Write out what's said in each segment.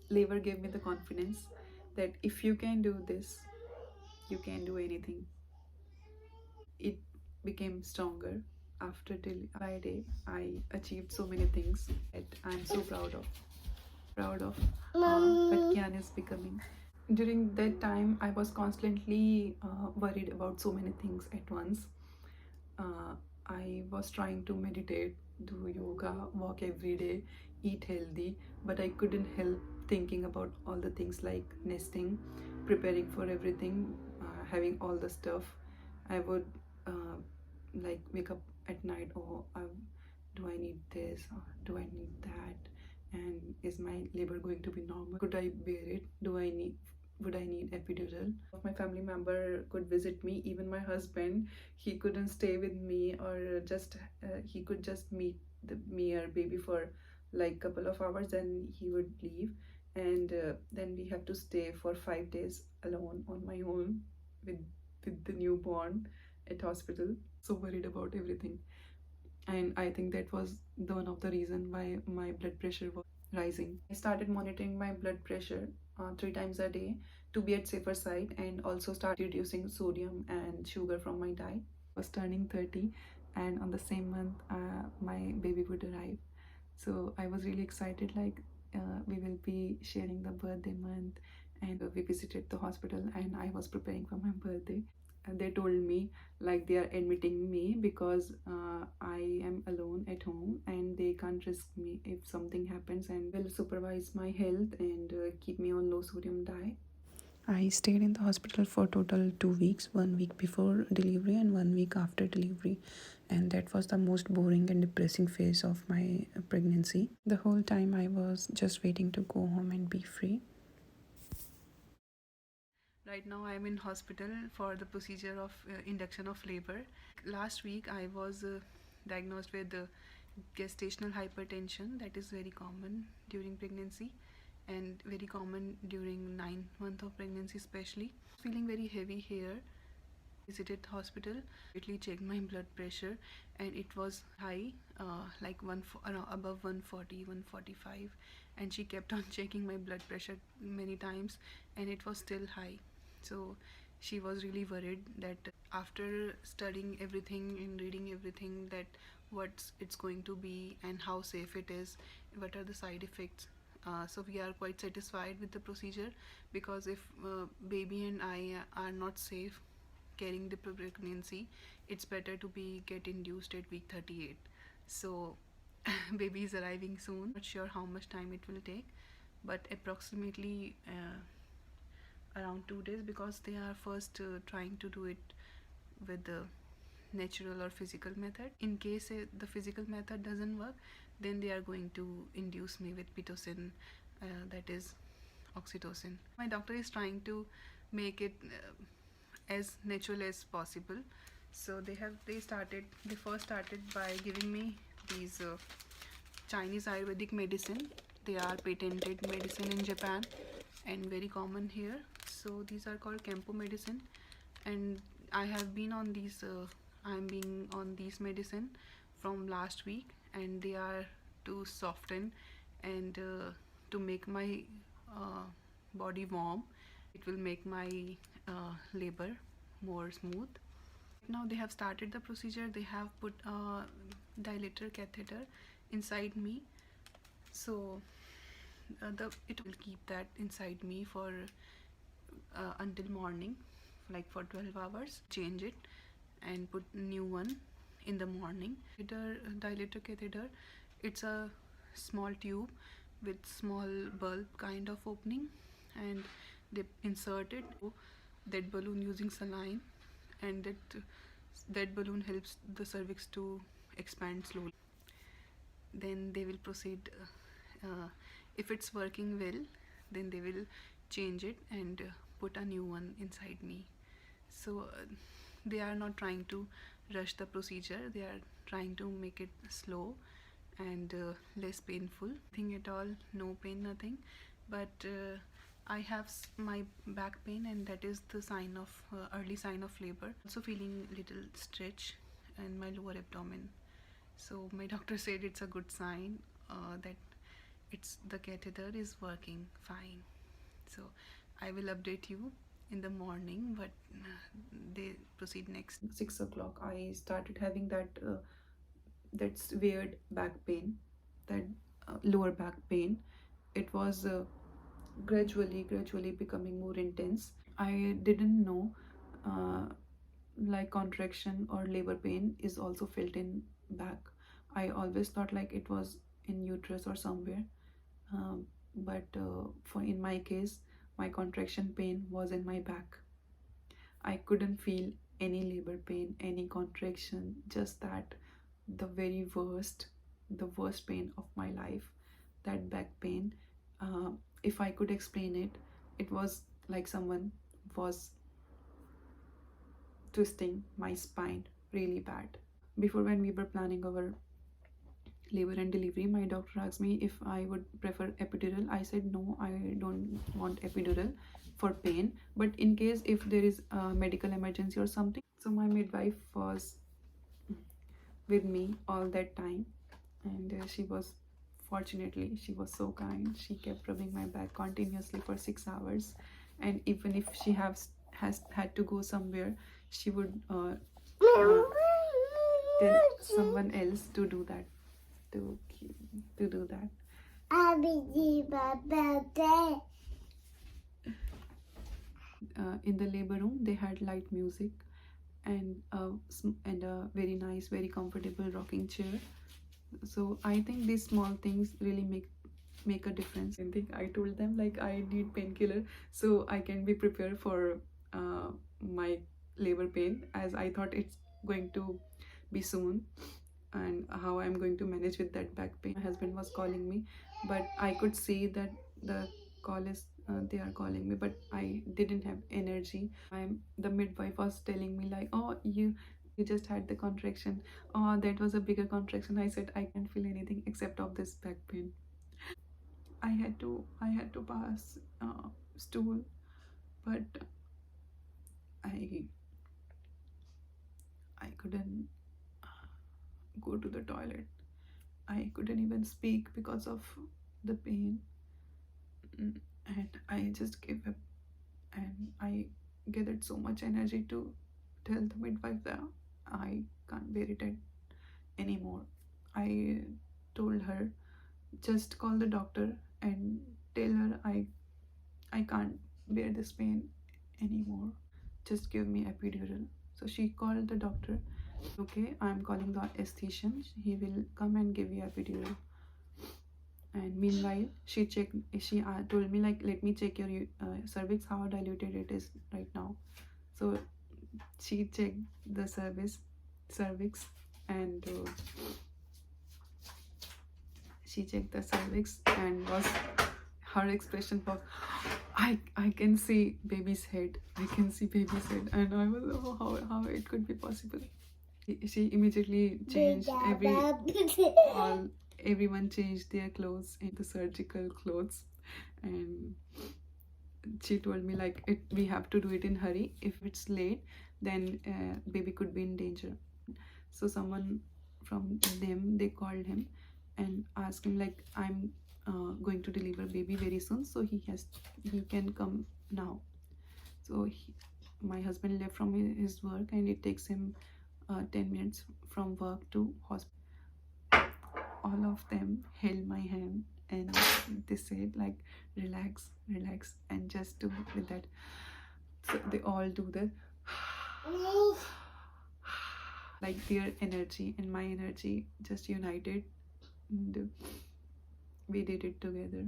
labor gave me the confidence that if you can do this, you can do anything. It became stronger after till Friday. I achieved so many things that I'm so proud of what Kian is becoming. During that time, I was constantly worried about so many things at once. uh, I was trying to meditate, do yoga, walk every day, eat healthy, but I couldn't help thinking about all the things like nesting, preparing for everything, having all the stuff. I would uh, like wake up at night, oh, do I need this or do I need that? And is my labor going to be normal? Could I bear it? Would I need epidural? My family member could visit me, even my husband. He couldn't stay with me, or just he could just meet me or baby for like couple of hours, then he would leave. And then we have to stay for 5 days alone on my own with the newborn at hospital. So worried about everything, and I think that was the one of the reason why my blood pressure was rising. I started monitoring my blood pressure 3 times a day to be at safer side, and also start reducing sodium and sugar from my diet. I was turning 30, and on the same month my baby would arrive. So I was really excited, like we will be sharing the birthday month, and we visited the hospital and I was preparing for my birthday. And they told me like they are admitting me because I am alone at home and they can't risk me if something happens, and will supervise my health and keep me on low sodium diet. I stayed in the hospital for total 2 weeks, 1 week before delivery and 1 week after delivery. And that was the most boring and depressing phase of my pregnancy. The whole time I was just waiting to go home and be free. Right now I am in hospital for the procedure of induction of labor. Last week I was diagnosed with gestational hypertension. That is very common during pregnancy and very common during 9 months of pregnancy especially. Feeling very heavy here. Visited hospital, immediately checked my blood pressure and it was high, like above 140, 145, and she kept on checking my blood pressure many times and it was still high. So she was really worried that after studying everything and reading everything, that what it's going to be and how safe it is, what are the side effects. So we are quite satisfied with the procedure, because if baby and I are not safe carrying the pregnancy, it's better to be get induced at week 38. So baby is arriving soon. Not sure how much time it will take, but approximately around 2 days, because they are first trying to do it with the natural or physical method. In case the physical method doesn't work, then they are going to induce me with pitocin, that is oxytocin. My doctor is trying to make it as natural as possible. So they first started by giving me these Chinese Ayurvedic medicine. They are patented medicine in Japan and very common here. So these are called Kempo medicine, and I have been on these I'm being on these medicine from last week, and they are to soften and to make my body warm. It will make my labor more smooth. Now they have started the procedure. They have put a dilator catheter inside me, so it will keep that inside me for until morning, like for 12 hours. Change it and put new one in the morning. Dilator catheter, it's a small tube with small bulb kind of opening, and they insert it that balloon using saline, and that balloon helps the cervix to expand slowly. Then they will proceed, if it's working well, then they will change it and put a new one inside me. So they are not trying to rush the procedure. They are trying to make it slow and less painful. Nothing at all, no pain, nothing. But I have my back pain, and that is the sign of early sign of labor. Also feeling little stretch in my lower abdomen. So my doctor said it's a good sign that the catheter is working fine. So I will update you in the morning, but they proceed next. 6 o'clock, I started having that's weird back pain, that lower back pain. It was gradually becoming more intense. I didn't know uh, like contraction or labor pain is also felt in back. I always thought like it was in uterus or somewhere. But for in my case, my contraction pain was in my back. I couldn't feel any labor pain, any contraction, just that the very the worst pain of my life, that back pain. Uh, if I could explain it, it was like someone was twisting my spine really bad. Before, when we were planning our labor and delivery, my doctor asked me if I would prefer epidural. I said no, I don't want epidural for pain, but in case if there is a medical emergency or something. So my midwife was with me all that time, and she was so kind. She kept rubbing my back continuously for 6 hours, and even if she has had to go somewhere, she would tell someone else to do that, to do that. In the labor room, they had light music and a very nice, very comfortable rocking chair. So I think these small things really make a difference. I think I told them like I need painkiller so I can be prepared for my labor pain, as I thought it's going to be soon, and how I'm going to manage with that back pain. My husband was calling me, but I could see that the call is they are calling me, but I didn't have energy. The midwife was telling me like, oh, you just had the contraction. Oh, that was a bigger contraction. I said I can't feel anything except of this back pain. I had to pass stool, but I I couldn't go to the toilet. I couldn't even speak because of the pain. And I just gave up, and I gathered so much energy to tell the midwife that I can't bear it anymore. I told her, just call the doctor and tell her I can't bear this pain anymore. Just give me epidural. So she called the doctor. Okay, I'm calling the aesthetician. He will come and give you epidural. And meanwhile, she told me like, let me check your cervix, how diluted it is right now. So she checked the cervix, and she checked the cervix, and was her expression was, I can see baby's head. I can see baby's head. And I was, oh, how it could be possible. She immediately changed everyone changed their clothes into surgical clothes, and she told me like, we have to do it in hurry. If it's late, then baby could be in danger. So someone from them, they called him and asked him like, I'm going to deliver baby very soon, so he can come now. So my husband left from his work, and it takes him 10 minutes from work to hospital. All of them held my hand, and they said like, relax, and just do with that. So they all do that. Like their energy and my energy just united, and we did it together.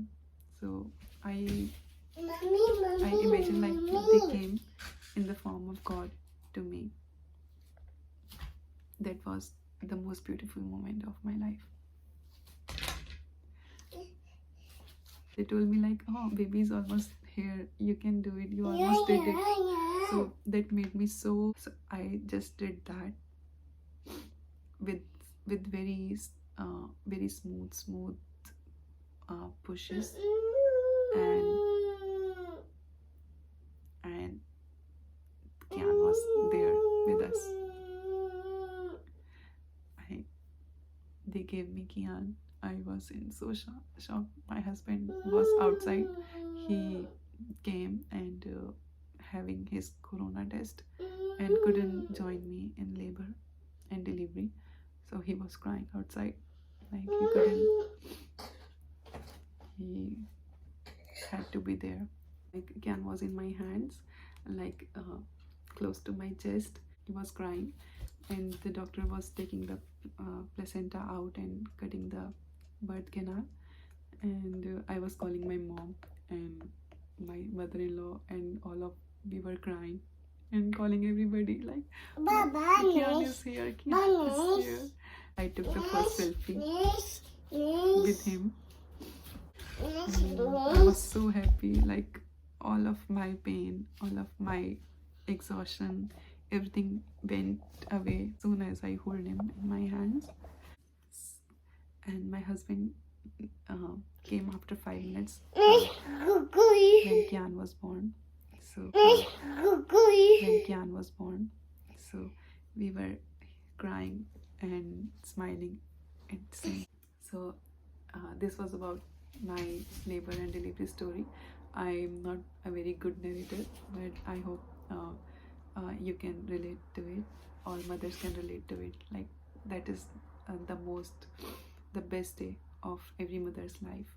So I imagine like they came in the form of God to me. That was the most beautiful moment of my life. They told me like, oh, baby's almost here, you can do it, you almost did it. So that made me so I just did that with very very smooth pushes, and Kian was there with us. They gave me Kian, I was in so shock. My husband was outside. He came and having his corona test and couldn't join me in labor and delivery. So he was crying outside. Like he couldn't, he had to be there. Like Kian was in my hands, like close to my chest. He was crying, and the doctor was taking the placenta out and cutting the birth canal. And I was calling my mom and my mother-in-law, and all of we were crying and calling everybody like, Kian is here, Kian is here. I took the first selfie with him. I was so happy, like all of my pain, all of my exhaustion, everything went away soon as I hold him in my hands. And my husband came after 5 minutes when Kian was born. So when Kian was born, so we were crying and smiling at the same. So this was about my labor and delivery story. I'm not a very good narrator, but I hope you can relate to it. All mothers can relate to it. Like that is the best day of every mother's life.